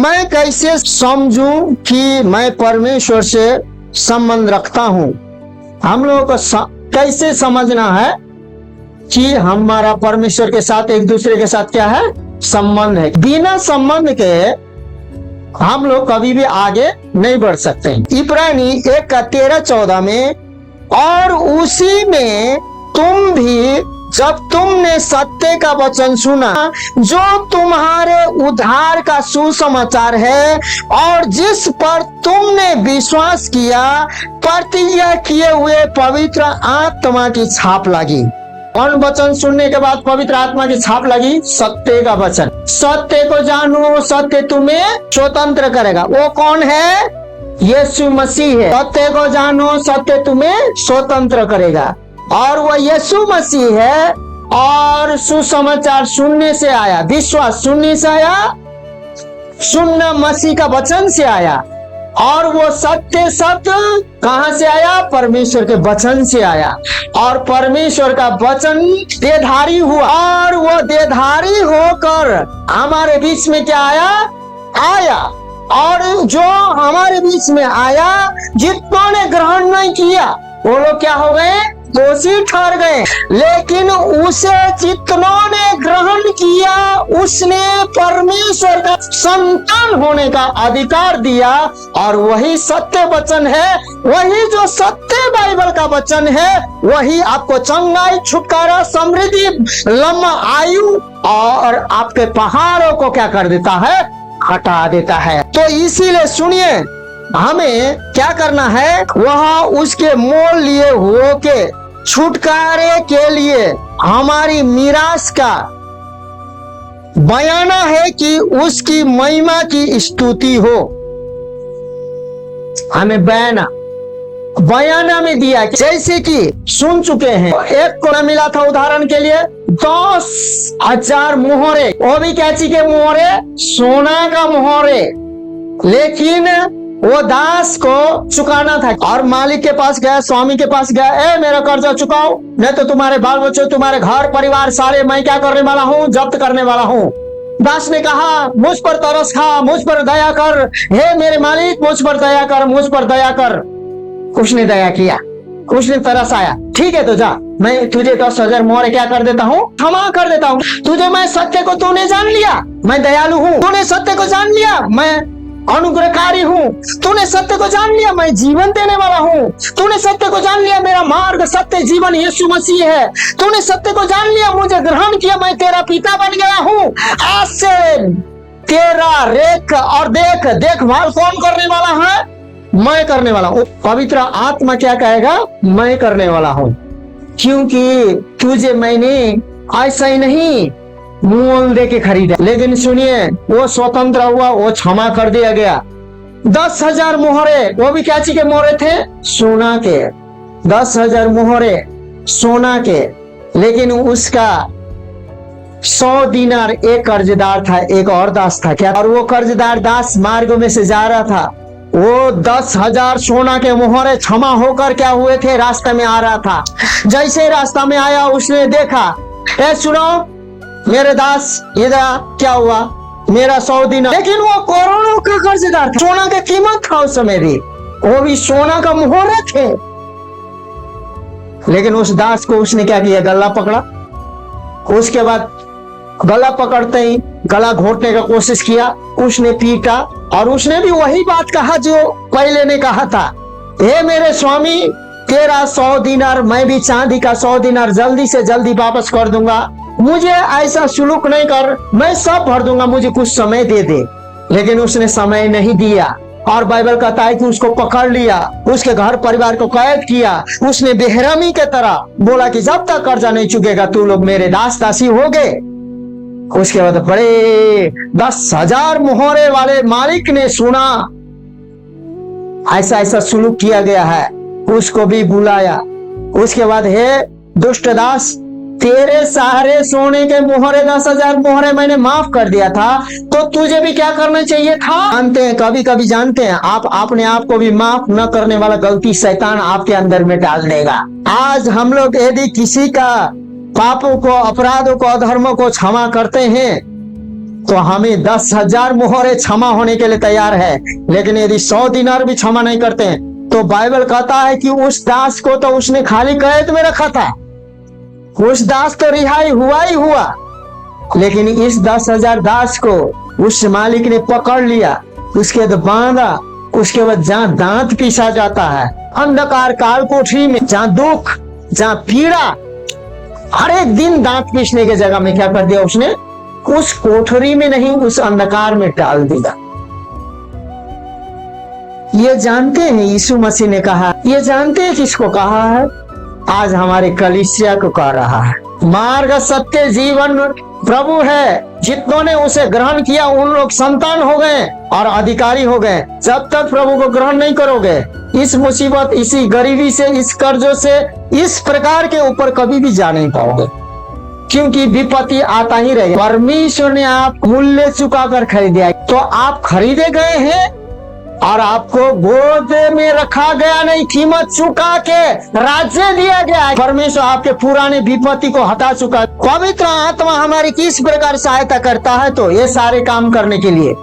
मैं कैसे समझूं कि मैं परमेश्वर से संबंध रखता हूं। हम लोगों को कैसे समझना है कि हमारा परमेश्वर के साथ एक दूसरे के साथ क्या है, संबंध है। बिना संबंध के हम लोग कभी भी आगे नहीं बढ़ सकते। इब्रानी 1:13-14 में, और उसी में तुम भी जब तुमने सत्य का वचन सुना जो तुम्हारे उद्धार का सुसमाचार है और जिस पर तुमने विश्वास किया, प्रतिज्ञा किए हुए पवित्र आत्मा की छाप लगी। कौन वचन सुनने के बाद पवित्र आत्मा की छाप लगी? सत्य का वचन। सत्य को जानो, सत्य तुम्हें स्वतंत्र करेगा। वो कौन है? यीशु मसीह है। सत्य को जानो, सत्य तुम्हें स्वतंत्र करेगा। और वह यीशु मसीह है। और सुसमाचार सुनने से आया, विश्वास सुनने से आया, सुनना मसीह का वचन से आया। और वो सत्य कहां से आया? परमेश्वर के वचन से आया। और परमेश्वर का वचन देहधारी हुआ, और वो देहधारी होकर हमारे बीच में क्या आया। और जो हमारे बीच में आया, जितनों ने ग्रहण नहीं किया वो लोग क्या हो गए? दोषी ठहर गए। लेकिन उसे जितनों ने ग्रहण किया, उसने परमेश्वर का संतान होने का अधिकार दिया। और वही सत्य वचन है, वही जो सत्य बाइबल का वचन है, वही आपको चंगाई, छुटकारा, समृद्धि, लंबा आयु और आपके पहाड़ों को क्या कर देता है? हटा देता है। तो इसीलिए सुनिए, हमें क्या करना है? वह उसके मोल लिए हो के छुटकारे के लिए हमारी मीरास का बयाना है कि उसकी महिमा की स्तुति हो। हमें बयाना में दिया, जैसे कि सुन चुके हैं। एक को मिला था उदाहरण के लिए 10,000 मोहरे, वो भी क्या चीज के मोहरे? सोना का मोहरे। लेकिन वो दास को चुकाना था और मालिक के पास गया, स्वामी के पास गया, ए मेरा कर्जा चुकाओ, नहीं तो तुम्हारे बाल बच्चों, तुम्हारे घर परिवार सारे मैं क्या करने वाला हूँ? जब्त करने वाला हूँ। दास ने कहा, मुझ पर तरस खा, मुझ पर दया कर, हे मेरे मालिक मुझ पर दया कर, मुझ पर दया कर। उसने दया किया, उसने तरस आया। ठीक है तो जा, मैं तुझे 10,000 मोहरे क्या कर देता हूँ? क्षमा कर देता हूँ। तुझे मैं सत्य को तूने जान लिया, मैं दयालु हूँ। तूने सत्य को जान लिया, मैं अनुग्रहकारी हूँ। तूने सत्य को जान लिया, मैं जीवन देने वाला हूँ। तूने सत्य को जान लिया, मेरा मार्ग सत्य जीवन यीशु मसीह है। तूने सत्य को जान लिया, मुझे ग्रहण किया, मैं तेरा पिता बन गया हूँ। आज से तेरा रेख और देखभाल कौन करने वाला है? मैं करने वाला हूँ। पवित्र आत्मा क्या कहेगा? मैं करने वाला हूँ, क्योंकि तुझे मैंने ऐसा ही नहीं मोल दे के खरीदा। लेकिन सुनिए, वो स्वतंत्र हुआ, वो क्षमा कर दिया गया। 10,000 मोहरे, वो भी क्या चीज के मोहरे थे? सोना के। 10,000 मोहरे सोना के। लेकिन उसका 100 दिनार एक कर्जदार था, एक और दास था क्या? और वो कर्जदार दास मार्ग में से जा रहा था। वो 10,000 सोना के मोहरे क्षमा होकर क्या हुए थे? रास्ते में आ रहा था। जैसे रास्ता में आया, उसने देखा, ए सुनो मेरे दास, इधर क्या हुआ? मेरा 100 दिनार। लेकिन वो करोड़ों का कर्जदार था। सोना की कीमत था उस समय भी, वो भी सोना का मोहरे थे। लेकिन उस दास को उसने क्या किया? गला पकड़ा। उसके बाद गला पकड़ते ही गला घोटने का कोशिश किया, उसने पीटा। और उसने भी वही बात कहा जो पहले ने कहा था, हे मेरे स्वामी, तेरा 100 दिनार, मैं भी चांदी का 100 दिनार जल्दी से जल्दी वापस कर दूंगा। मुझे ऐसा सुलूक नहीं कर, मैं सब भर दूंगा, मुझे कुछ समय दे दे। लेकिन उसने समय नहीं दिया। और बाइबल कहता है कि उसको पकड़ लिया, उसके घर परिवार को कैद किया। उसने बेहरामी के तरह बोला कि जब तक कर्जा नहीं चुकेगा तू लोग मेरे दास दासी हो गए। उसके बाद बड़े 10,000 मोहरे वाले मालिक ने सुना ऐसा सुलूक किया गया है, उसको भी बुलाया। उसके बाद, हे दुष्ट दास, तेरे सारे सोने के मोहरे 10,000 मोहरे मैंने माफ कर दिया था, तो तुझे भी क्या करना चाहिए था? जानते हैं, कभी कभी जानते हैं, आप अपने आप को भी माफ न करने वाला गलती शैतान आपके अंदर में डाल देगा। आज हम लोग यदि किसी का पापों को, अपराधों को, अधर्मों को क्षमा करते हैं, तो हमें 10,000 मोहरे क्षमा होने के लिए तैयार है, लेकिन यदि 100 दिनार भी क्षमा नहीं करते हैं तो बाइबल कहता है कि उस दास को तो उसने खाली कैद में रखा था, उस दास तो रिहाई हुआ ही हुआ, लेकिन इस 10,000 दास को उस मालिक ने पकड़ लिया, उसके बाद बांधा, उसके बाद जहां दांत पीसा जाता है, अंधकार काल कोठरी में, जहां दुख, जहां पीड़ा, हर एक दिन दांत पीसने की जगह में क्या कर दिया उसने, उस कोठरी में नहीं, उस अंधकार में डाल दिया। ये जानते हैं यीशु मसीह ने कहा, ये जानते हैं किसको कहा है, आज हमारे कलीसिया को कह रहा है। मार्ग सत्य जीवन प्रभु है, जितनों ने उसे ग्रहण किया उन लोग संतान हो गए और अधिकारी हो गए। जब तक प्रभु को ग्रहण नहीं करोगे, इस मुसीबत, इसी गरीबी से, इस कर्जों से, इस प्रकार के ऊपर कभी भी जा नहीं पाओगे, क्योंकि विपत्ति आता ही रहेगा। परमेश्वर ने आप मूल्य चुका कर खरीदा, तो आप खरीदे गए हैं और आपको गोद में रखा गया नहीं, कीमत चुका के राज्य दिया गया है। परमेश्वर आपके पुराने विपत्ति को हटा चुका है। पवित्र आत्मा हमारी किस प्रकार सहायता करता है, तो ये सारे काम करने के लिए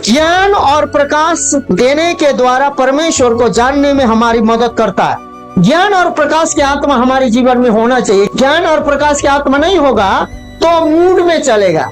ज्ञान और प्रकाश देने के द्वारा परमेश्वर को जानने में हमारी मदद करता है। ज्ञान और प्रकाश की आत्मा हमारे जीवन में होना चाहिए। ज्ञान और प्रकाश की आत्मा नहीं होगा तो मूड में चलेगा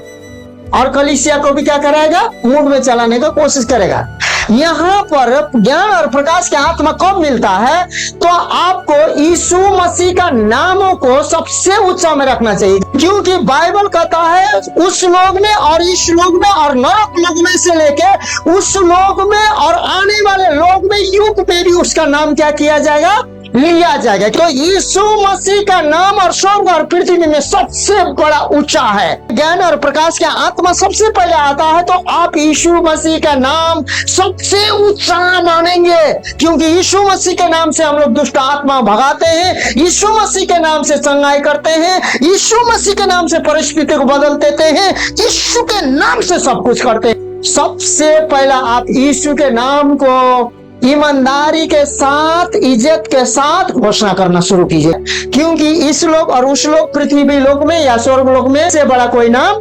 और कलीसिया को भी क्या कराएगा, मूड में चलाने का कोशिश करेगा। यहाँ पर ज्ञान और प्रकाश की आत्मा कब मिलता है, तो आपको यीशु मसीह का नामों को सबसे ऊंचा में रखना चाहिए, क्योंकि बाइबल कहता है उस लोग में और इस लोग में और नरक लोग में से लेके उस लोग में और आने वाले लोग में, युग में भी उसका नाम क्या किया जाएगा, लिया जाएगा। तो यीशु मसीह का नाम और स्वर्ग और पृथ्वी में सबसे बड़ा ऊंचा है। ज्ञान और प्रकाश का आत्मा सबसे पहले आता है, तो आप यीशु मसीह का नाम सबसे ऊंचा मानेंगे, क्योंकि यीशु मसीह के नाम से हम लोग दुष्ट आत्मा भगाते हैं, यीशु मसीह के नाम से चंगाई करते हैं, यीशु मसीह के नाम से परिस्थिति को बदल देते हैं, यीशु के नाम से सब कुछ करते हैं। सबसे पहला आप यीशु के नाम को ईमानदारी के साथ, इज्जत के साथ घोषणा करना शुरू कीजिए, क्योंकि इस लोक और उस लोक, पृथ्वी लोक में या स्वर्ग लोक में से बड़ा कोई नाम।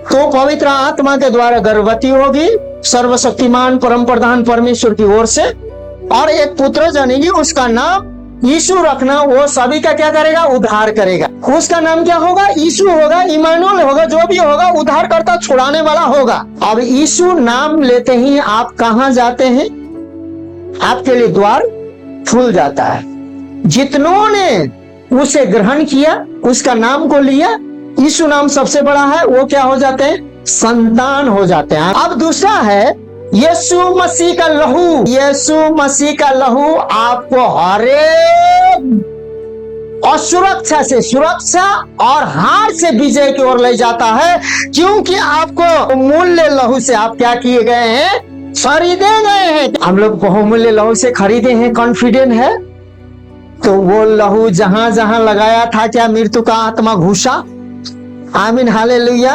तो पवित्र आत्मा के द्वारा गर्भवती होगी सर्वशक्तिमान परम प्रधान परमेश्वर की ओर से, और एक पुत्र जनेगी, उसका नाम यीशु रखना। वो सभी का क्या करेगा, उद्धार करेगा। उसका नाम क्या होगा, यीशु होगा, इमानुएल होगा, जो भी होगा उद्धार करता, छुड़ाने वाला होगा। अब यीशु नाम लेते ही आप कहाँ जाते हैं, आपके लिए द्वार खुल जाता है। जितनों ने उसे ग्रहण किया, उसका नाम को लिया, यीशु नाम सबसे बड़ा है, वो क्या हो जाते हैं, संतान हो जाते हैं। अब दूसरा है यीशु मसीह का लहू। यीशु मसीह का लहू आपको हरेक असुरक्षा से सुरक्षा और हार से विजय की ओर ले जाता है, क्योंकि आपको मूल्य लहू से आप क्या किए गए हैं, खरीदे गए हैं। हम लोग बहुमूल्य लहू से खरीदे हैं, कॉन्फिडेंट है। तो वो लहू जहां जहां लगाया था, क्या मृत्यु का आत्मा घुसा। आमीन, हालेलुया।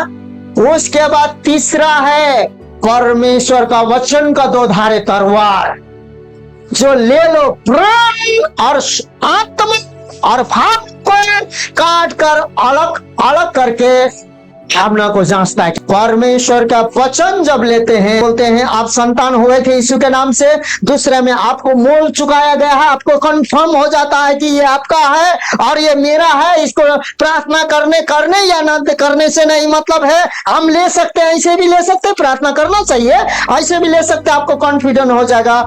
उसके बाद तीसरा है परमेश्वर का वचन का दो धारे तलवार, जो ले लो प्राण और आत्मा और भाव को काट कर अलग अलग करके भावना को जांचता है। परमेश्वर का वचन जब लेते हैं, बोलते हैं आप संतान हुए थे यीशु के नाम से, दूसरे में आपको मोल चुकाया गया है, आपको कंफर्म हो जाता है कि ये आपका है और ये मेरा है। इसको प्रार्थना करने या न करने से नहीं मतलब है। हम ले सकते हैं, ऐसे भी ले सकते हैं, प्रार्थना करना चाहिए, ऐसे भी ले सकते हैं, आपको कॉन्फिडेंट हो जाएगा।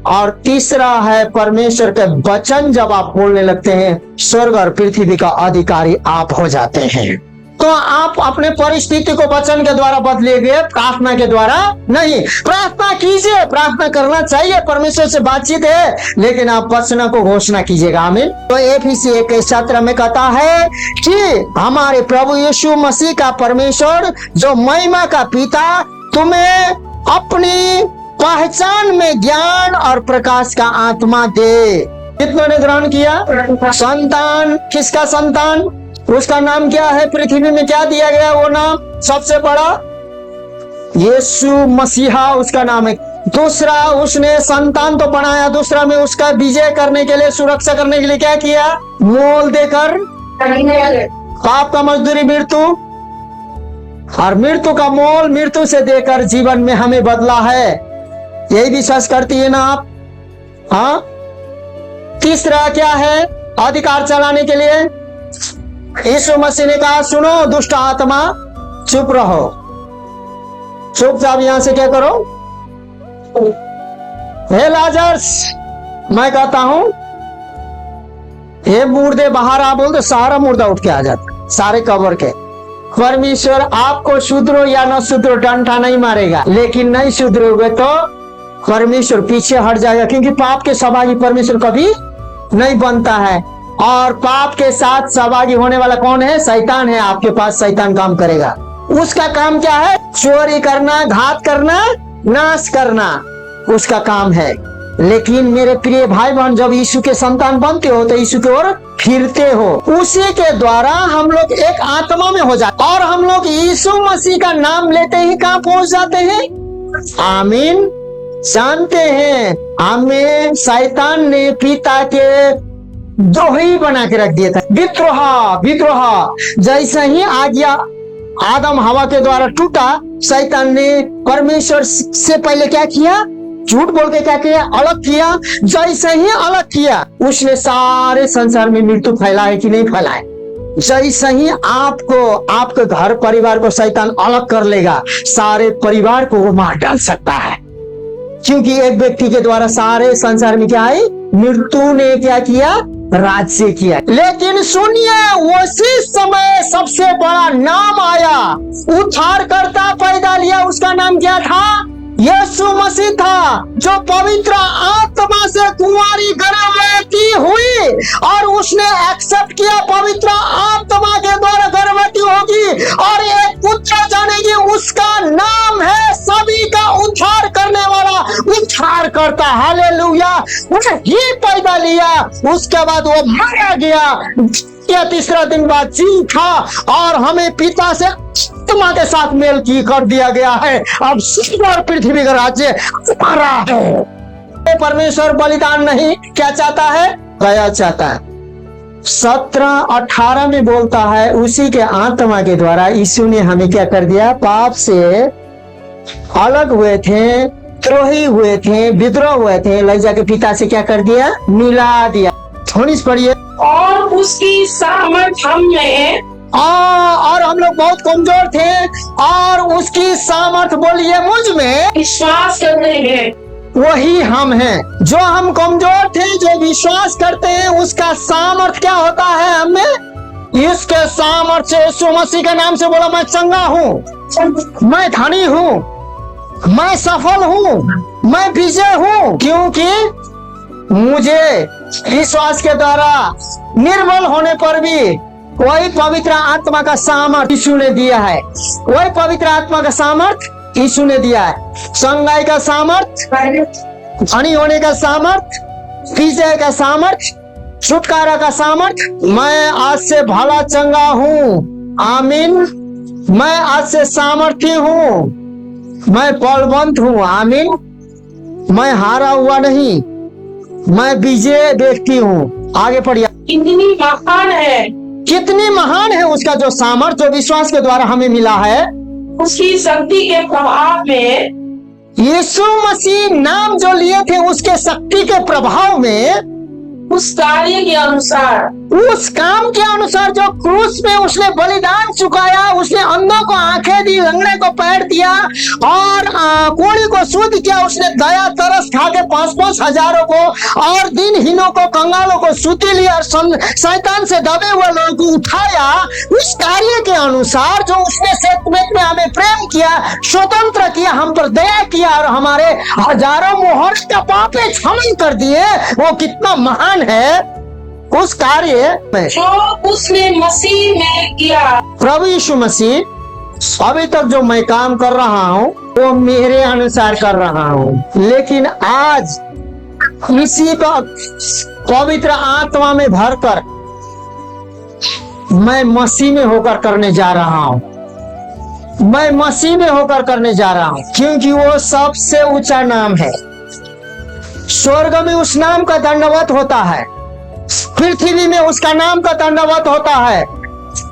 और तीसरा है परमेश्वर के वचन जब आप बोलने लगते हैं, स्वर्ग और पृथ्वी का अधिकारी आप हो जाते हैं। तो आप अपने परिस्थिति को वचन के द्वारा बदलेंगे, प्रार्थना के द्वारा नहीं। प्रार्थना कीजिए, प्रार्थना करना चाहिए, परमेश्वर से बातचीत है, लेकिन आप वचन को घोषणा कीजिएगा। आमीन। तो एफिसी 1:17 में कहता है कि हमारे प्रभु यीशु मसीह का परमेश्वर जो महिमा का पिता तुम्हें अपनी पहचान में ज्ञान और प्रकाश का आत्मा दे। कितनों ने ग्रहण किया, संतान। किसका संतान, उसका नाम क्या है, पृथ्वी में क्या दिया गया, वो नाम सबसे बड़ा यीशु मसीहा उसका नाम है। दूसरा, उसने संतान तो बनाया, दूसरा में उसका विजय करने के लिए, सुरक्षा करने के लिए क्या किया, मोल देकर पाप का मजदूरी मृत्यु, और मृत्यु का मोल मृत्यु से देकर जीवन में हमें बदला है। यही विश्वास करती है ना आप? हाँ। तीसरा क्या है अधिकार चलाने के लिए? यीशु मसीह ने कहा, सुनो दुष्ट आत्मा चुप रहो, चुपचाप यहां से क्या करो, हे लाजरस मैं कहता हूं हे मुर्दे बाहर आ, बोल दो, सारा मुर्दा उठ के आ जाता, सारे कब्र के। परमेश्वर आपको शुद्रो या न शुद्रो डंडा नहीं मारेगा, लेकिन नहीं शुद्रोगे तो परमेश्वर पीछे हट जाएगा, क्योंकि पाप के सहभागी परमेश्वर कभी नहीं बनता है। और पाप के साथ सहभागी होने वाला कौन है? शैतान है। आपके पास शैतान काम करेगा। उसका काम क्या है? चोरी करना, घात करना, नाश करना, उसका काम है। लेकिन मेरे प्रिय भाई बहन, जब यीशु के संतान बनते हो तो यीशु की ओर फिरते हो, उसी के द्वारा हम लोग एक आत्मा में हो जाते, और हम लोग यीशु मसीह का नाम लेते ही कहाँ पहुंच जाते हैं? आमीन। जानते हैं हमें शैतान ने पिता के द्रोही बना के रख दिया था। विद्रोह जैसे ही आज्ञा आदम हवा के द्वारा टूटा, शैतान ने परमेश्वर से पहले क्या किया? झूठ बोल के क्या किया? अलग किया। जैसे ही अलग किया, उसने सारे संसार में मृत्यु फैला है कि नहीं फैला है? जैसे ही आपको, आपके घर परिवार को शैतान अलग कर लेगा, सारे परिवार को वो मार डाल सकता है, क्योंकि एक व्यक्ति के द्वारा सारे संसार में क्या है? मृत्यु ने क्या किया? राज्य किया। लेकिन सुनिए, उसी समय सबसे बड़ा नाम आया, उद्धारकर्ता पैदा लिया। उसका नाम क्या था? यीशु मसीह था, जो पवित्र आत्मा से कुंवारी गर्भवती हुई और उसने एक्सेप्ट किया पवित्र आत्मा के द्वारा गर्भवती होगी और एक पुत्र जानेगी। उसका नाम है सभी का उद्धार करने वाला, उद्धार करता। हालेलुया। उसे ही पैदा लिया, उसके बाद वो मारा गया, तीसरा दिन बाद जी उठा और हमें पिता से आत्मा के साथ मेल की कर दिया गया है। अब स्वर्ग और पृथ्वी का राज्य हमारा है। परमेश्वर बलिदान नहीं क्या चाहता है? दया चाहता है। 17-18 में बोलता है, उसी के आत्मा के द्वारा यीशु ने हमें क्या कर दिया? पाप से अलग हुए थे, द्रोही हुए थे, विद्रोह हुए थे, ले जाके पिता से क्या कर दिया? मिला दिया। थोड़ी पढ़िए। और उसकी सामर्थ हम में, और हम लोग बहुत कमजोर थे, और उसकी सामर्थ बोलिए मुझ में विश्वास करते हैं। वही हम हैं। जो हम कमजोर थे, जो विश्वास करते हैं, उसका सामर्थ क्या होता है हमें? इसके सामर्थ से यीशु मसीह के नाम से बोला, मैं चंगा हूँ, मैं धनी हूँ, मैं सफल हूँ, मैं विजय हूँ, क्योंकि मुझे विश्वास के द्वारा निर्बल होने पर भी वही पवित्र आत्मा का सामर्थ यीशु ने दिया है। वही पवित्र आत्मा का सामर्थ यीशु ने दिया है। चंगाई का सामर्थ, धनी होने का सामर्थ, विजय का सामर्थ, छुटकारा का सामर्थ। मैं आज से भला चंगा हूँ। आमीन। मैं आज से सामर्थी हूँ, मैं बलवंत हूँ। आमीन। मैं हारा हुआ नहीं, मैं विजय व्यक्ति हूँ। आगे पढ़िए। कितनी महान है, कितनी महान है उसका जो सामर्थ, जो विश्वास के द्वारा हमें मिला है। उसकी शक्ति के प्रभाव में, यीशु मसीह नाम जो लिए थे, उसके शक्ति के प्रभाव में, उस कार्य के अनुसार, उस काम के अनुसार जो क्रूस में उसने बलिदान चुकाया। उसने अंधों को आंखें दी, लंगड़े को पैर दिया और कोढ़ी को शुद्ध किया। उसने दया तरस खा के 5-5 हजारों को और दिनहीनों को, कंगालों को सुती लिया और शैतान से दबे हुए लोगों को उठाया। उस कार्य के अनुसार जो उसने सेतमेत में हमें प्रेम किया, स्वतंत्र किया, हम पर दया किया और हमारे हजारों मोहर का पापे क्षमन कर दिए, वो कितना महान है उस कार्य में जो उसने मसीह में किया। प्रभु यीशु मसीह अभी तक जो मैं काम कर रहा हूँ वो मेरे अनुसार कर रहा हूँ, लेकिन आज इसी का पवित्र आत्मा में भरकर मैं मसीह में होकर करने जा रहा हूँ। मैं मसीह में होकर करने जा रहा हूँ, क्योंकि वो सबसे ऊंचा नाम है। स्वर्ग में उस नाम का दंडवत होता है, पृथ्वी में उसका नाम का दंडवत होता है,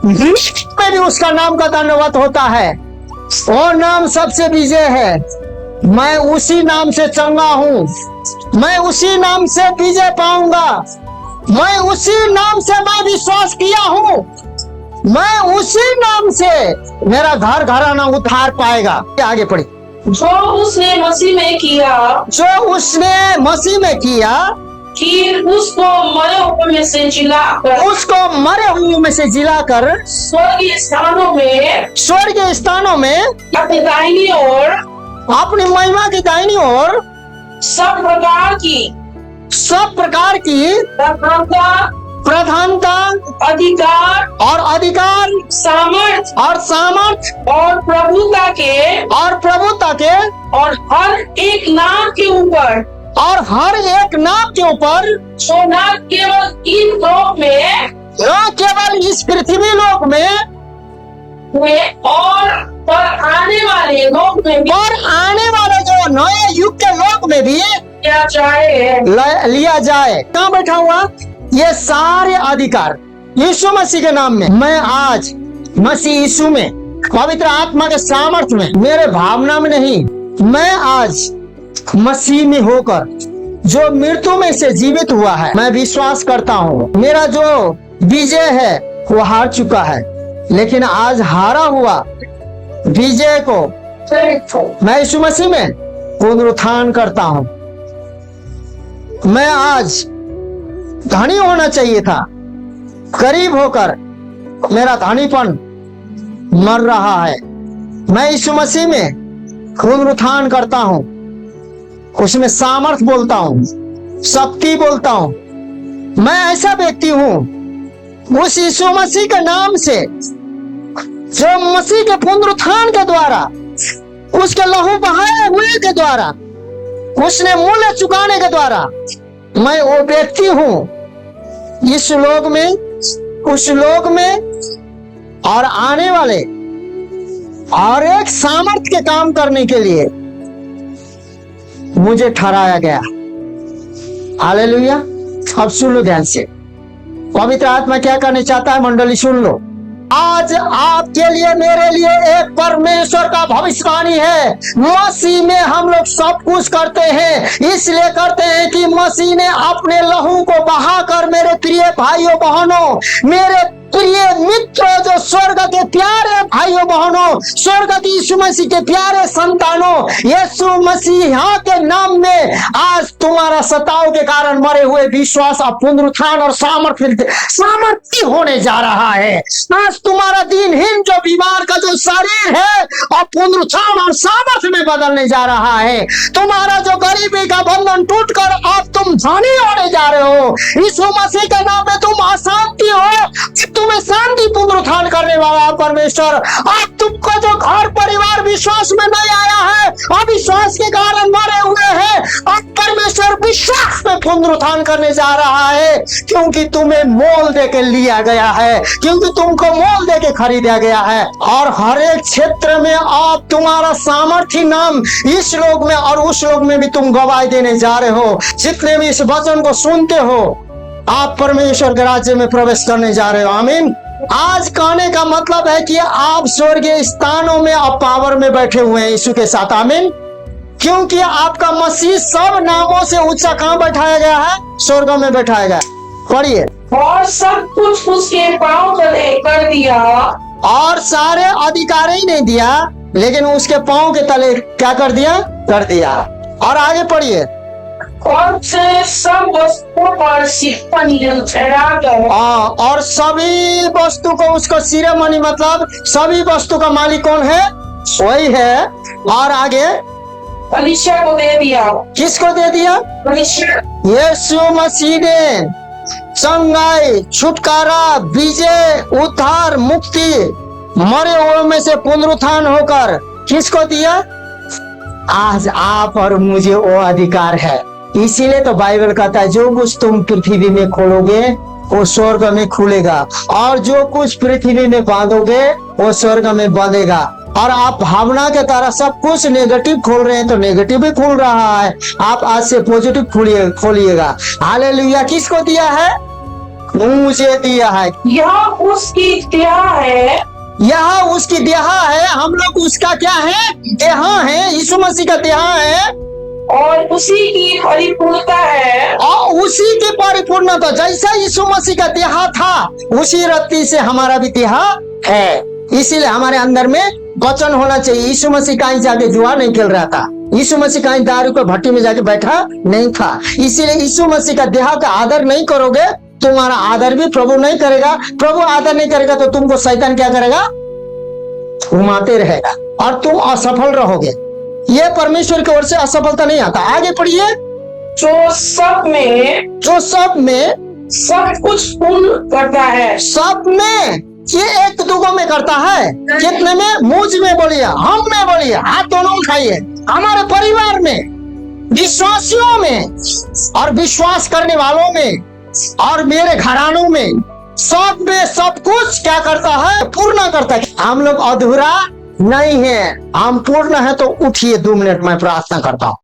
में भी उसका नाम का दंडवत होता है। वो नाम सबसे विजय है। मैं उसी नाम से चंगा हूँ, मैं उसी नाम से विजय पाऊंगा, मैं उसी नाम से मैं विश्वास किया हूँ, मैं उसी नाम से मेरा घर घराना उद्धार पाएगा। आगे पढ़ी। जो उसने मसीह में किया, जो उसने मसीह में किया, कि उसको मरे हुए में से जिलाकर, उसको मरे हुए में से जिलाकर स्वर्गीय स्थानों में अपनी दाहिनी ओर, अपनी महिमा की दाहिनी ओर सब प्रकार की प्रधानता, अधिकार, सामर्थ और प्रभुता के और हर एक नाम के ऊपर जो न केवल इस पृथ्वी लोक में और पर आने वाले लोक में भी और आने वाले जो नए युग के लोक में भी लिया जाए। कहाँ बैठा हुआ? ये सारे अधिकार यीशु मसीह के नाम में। मैं आज मसीह यीशु में पवित्र आत्मा के सामर्थ्य में, मेरे भावना में नहीं, मैं आज मसीह में होकर जो मृत्यु में से जीवित हुआ है, मैं विश्वास करता हूँ मेरा जो विजय है वो हार चुका है, लेकिन आज हारा हुआ विजय को मैं यीशु मसीह में पुनरुत्थान करता हूँ। मैं आज धनी होना चाहिए था, गरीब होकर मेरा धनीपन मर रहा है। मैं यीशु मसीह में पुनरुत्थान करता हूँ, उसमें सामर्थ बोलता हूँ, शक्ति बोलता हूँ। मैं ऐसा व्यक्ति हूँ उस यीशु मसीह के नाम से, जो मसीह के पुनरुत्थान के द्वारा, उसके लहू बहाए हुए के द्वारा, उसने मूल्य चुकाने के द्वारा मैं वो व्यक्ति हूँ इस लोक में, उस लोक में और आने वाले और एक सामर्थ्य के काम करने के लिए मुझे ठहराया गया। हालेलुया। अब सुन लो ध्यान से, पवित्र आत्मा क्या करने चाहता है मंडली, सुन लो। आज आपके लिए, मेरे लिए एक परमेश्वर का भविष्यवाणी है। मसीह में हम लोग सब कुछ करते हैं, इसलिए करते हैं कि मसीह ने अपने लहू को बहाकर, मेरे प्रिय भाइयों बहनों, मेरे प्रिय मित्रों, जो स्वर्ग के प्यारे भाइयों बहनों, स्वर्ग की यीशु मसीह के प्यारे संतानों, यीशु मसीह के नाम में आज तुम्हारा सताव के कारण मरे हुए विश्वास और पुनरुत्थान और सामर्थ्य होने जा रहा है। आज तुम्हारा दिनहीन जो बीमार का जो शरीर है और पुनरुत्थान और सामर्थ्य में बदलने जा रहा है। तुम्हारा जो गरीबी का बंधन टूटकर अब तुम धनी होने जा रहे हो। यीशु मसीह के नाम में तुम अशांति हो, तुम्हें शांति पुनरुत्थान करने वाला परमेश्वर अब तुमको जो घर परिवार विश्वास में नहीं आया है, अविश्वास के कारण मरे हुए हैं, अब परमेश्वर विश्वास में पुनरुत्थान करने जा रहा है, क्योंकि तुम्हें मोल देके लिया गया है, क्योंकि तुमको मोल देके खरीदा गया है। और हर एक क्षेत्र में आप तुम्हारा सामर्थ्य नाम इस लोक में और उस लोक में भी तुम गवाही देने जा रहे हो। जितने भी इस वचन को सुनते हो, आप परमेश्वर के राज्य में प्रवेश करने जा रहे हो। आमीन। आज कहने का मतलब है कि आप स्वर्गीय स्थानों में और पावर में बैठे हुए हैं यीशु के साथ। आमीन। क्योंकि आपका मसीह सब नामों से ऊंचा कहाँ बैठाया गया है? स्वर्ग में बैठाया गया। पढ़िए। और सब कुछ उसके पांव तले कर दिया, और सारे अधिकार ही नहीं दिया, लेकिन उसके पांव के तले क्या कर दिया? कर दिया। और आगे पढ़िए। और से सब वस्तुओं पर सिरमनी ठहराकर, और सभी वस्तु को उसको सिरमनी, मतलब सभी वस्तु का मालिक कौन है? वही है। और आगे कलीसिया को दे दिया। किसको दे दिया? कलीसिया। यीशु मसीह ने चंगाई, छुटकारा, विजय, उद्धार, मुक्ति, मरे हुए में से पुनरुत्थान होकर किसको दिया? आज आप और मुझे वो अधिकार है। इसीलिए तो बाइबल कहता है जो कुछ तुम पृथ्वी में खोलोगे वो स्वर्ग में खुलेगा, और जो कुछ पृथ्वी में बांधोगे वो स्वर्ग में बंधेगा। और आप भावना के तरह सब कुछ नेगेटिव खोल रहे हैं तो नेगेटिव भी खुल रहा है। आप आज से पॉजिटिव खोलिएगा। हालेलुया। किसको दिया है? मुझे दिया है। यह उसकी इख्तियार है यह उसकी देहा है, हम लोग उसका क्या है? देहा है, यीशु मसीह का देहा है और उसी की परिपूर्णता है। और उसी की परिपूर्णता, जैसा यीशु मसीह का देहा था उसी रीति से हमारा भी देहा है। इसीलिए हमारे अंदर में वचन होना चाहिए। यीशु मसीह कहीं जाके जुआ नहीं खेल रहा था, यीशु मसीह कहीं दारू को भट्टी में जाके बैठा नहीं था। इसीलिए यीशु मसीह का देहा का आदर नहीं करोगे, तुम्हारा आदर भी प्रभु नहीं करेगा। प्रभु आदर नहीं करेगा तो तुमको शैतान क्या करेगा? घुमाते रहेगा और तुम असफल रहोगे। ये परमेश्वर की ओर से असफलता नहीं आता। आगे पढ़िए। जो सब में सब कुछ पूर्ण करता है। सब में, ये एक दुगो में करता है। कितने में? मुझ में बोलिए, हम में बोलिए, हाथ दोनों उठाइए। हमारे परिवार में, विश्वासियों में और विश्वास करने वालों में और मेरे घरानों में, सब में सब कुछ क्या करता है? पूर्ण करता है। हम लोग अधूरा नहीं है, हम पूर्ण है। तो उठिए 2 मिनट में प्रार्थना करता हूं।